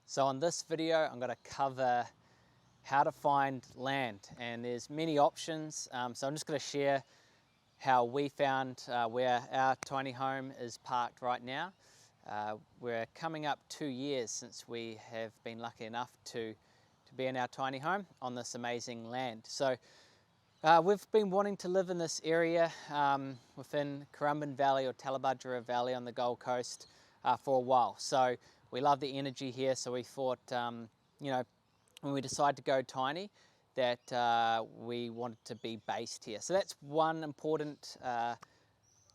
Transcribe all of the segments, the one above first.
So on this video, I'm going to cover how to find land, and there's many options. So I'm just going to share how we found where our tiny home is parked right now. We're coming up 2 years since we have been lucky enough to be in our tiny home on this amazing land. So we've been wanting to live in this area within Currumbin Valley or Tallebudgera Valley on the Gold Coast for a while. So we love the energy here, so we thought, you know, when we decided to go tiny, that we wanted to be based here. So that's one important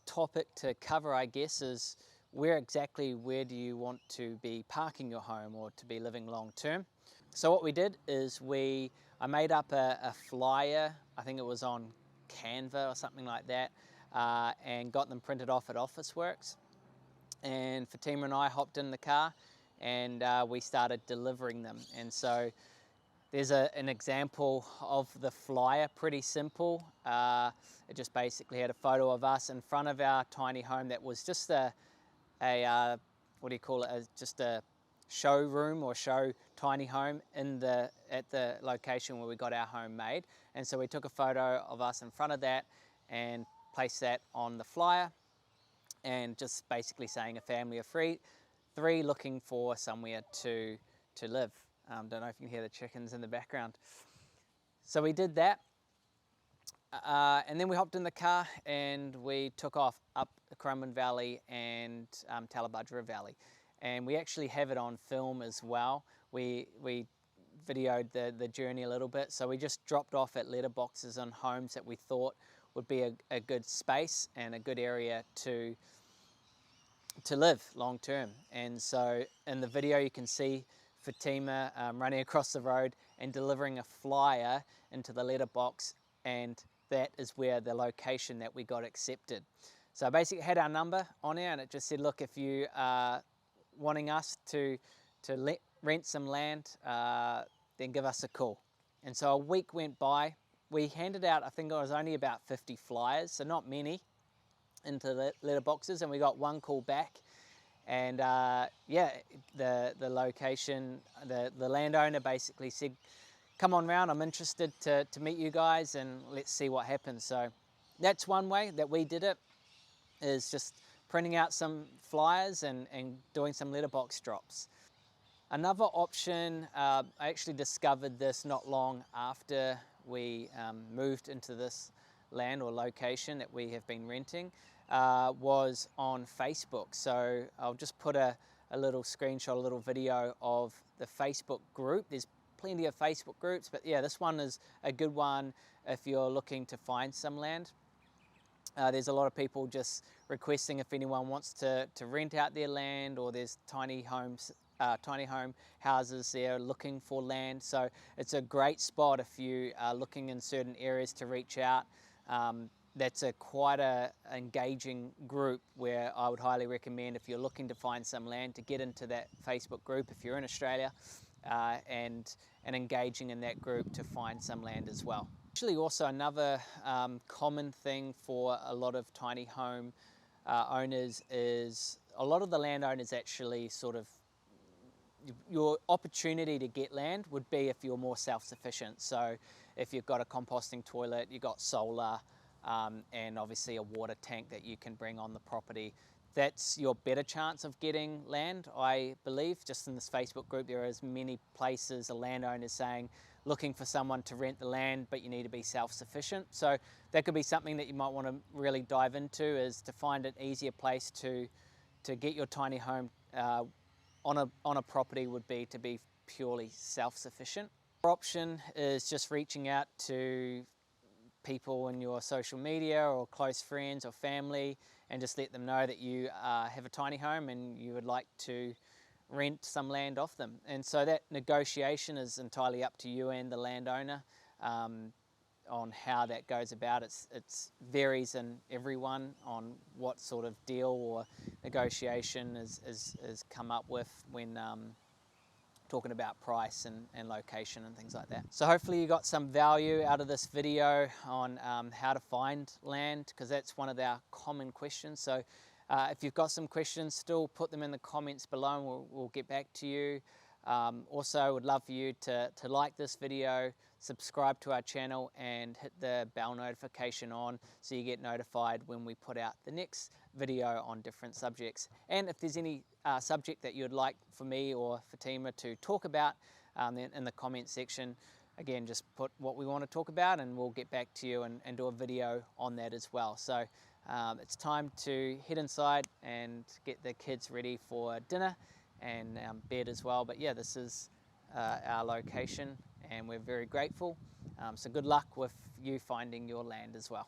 topic to cover, I guess, is where do you want to be parking your home or to be living long term. So what we did is I made up a flyer, I think it was on Canva or something like that, and got them printed off at Officeworks. And Fatima and I hopped in the car and we started delivering them. And so there's an example of the flyer, pretty simple. It just basically had a photo of us in front of our tiny home that was just a what do you call it, just a showroom or show tiny home at the location where we got our home made. And so we took a photo of us in front of that and placed that on the flyer, and just basically saying a family of three looking for somewhere to live. Don't know if you can hear the chickens in the background. So we did that, and then we hopped in the car and we took off up the Currumbin Valley and Tallebudgera Valley. And we actually have it on film as well. We videoed the journey a little bit. So we just dropped off at letterboxes on homes that we thought would be a good space and a good area to live long term. And so in the video you can see Fatima running across the road and delivering a flyer into the letterbox, and that is where the location that we got accepted. So I basically had our number on there, and it just said, look, if you are wanting us to rent some land, then give us a call. And so a week went by. We handed out, I think it was only about 50 flyers, so not many, into the letterboxes, and we got one call back. And yeah, the location, the landowner basically said, come on round, I'm interested to meet you guys and let's see what happens. So that's one way that we did it, is just printing out some flyers and doing some letterbox drops. Another option, I actually discovered this not long after we moved into this land or location that we have been renting, was on Facebook. So I'll just put a little screenshot, a little video of the Facebook group. There's plenty of Facebook groups, but yeah, this one is a good one if you're looking to find some land. There's a lot of people just requesting if anyone wants to rent out their land, or there's tiny home houses there looking for land. So it's a great spot if you are looking in certain areas to reach out. That's quite a engaging group where I would highly recommend, if you're looking to find some land, to get into that Facebook group if you're in Australia, and engaging in that group to find some land as well. Actually, also another common thing for a lot of tiny home owners is a lot of the landowners actually sort of, your opportunity to get land would be if you're more self-sufficient. So if you've got a composting toilet, you've got solar, and obviously a water tank that you can bring on the property, that's your better chance of getting land, I believe. Just in this Facebook group, there are as many places, a landowner saying, looking for someone to rent the land, but you need to be self-sufficient. So that could be something that you might want to really dive into, is to find an easier place to get your tiny home on a property would be to be purely self-sufficient. Another option is just reaching out to people in your social media or close friends or family and just let them know that you have a tiny home and you would like to rent some land off them. And so that negotiation is entirely up to you and the landowner on how that goes about. It varies in everyone on what sort of deal or negotiation is come up with when talking about price and location and things like that. So hopefully you got some value out of this video on how to find land, because that's one of our common questions. So if you've got some questions, still put them in the comments below and we'll get back to you. Also, would love for you to like this video, subscribe to our channel, and hit the bell notification on so you get notified when we put out the next video on different subjects. And if there's any subject that you'd like for me or Fatima to talk about, then in the comment section, again, just put what we want to talk about and we'll get back to you and do a video on that as well. So it's time to head inside and get the kids ready for dinner and bed as well. But yeah, this is our location and we're very grateful. So good luck with you finding your land as well.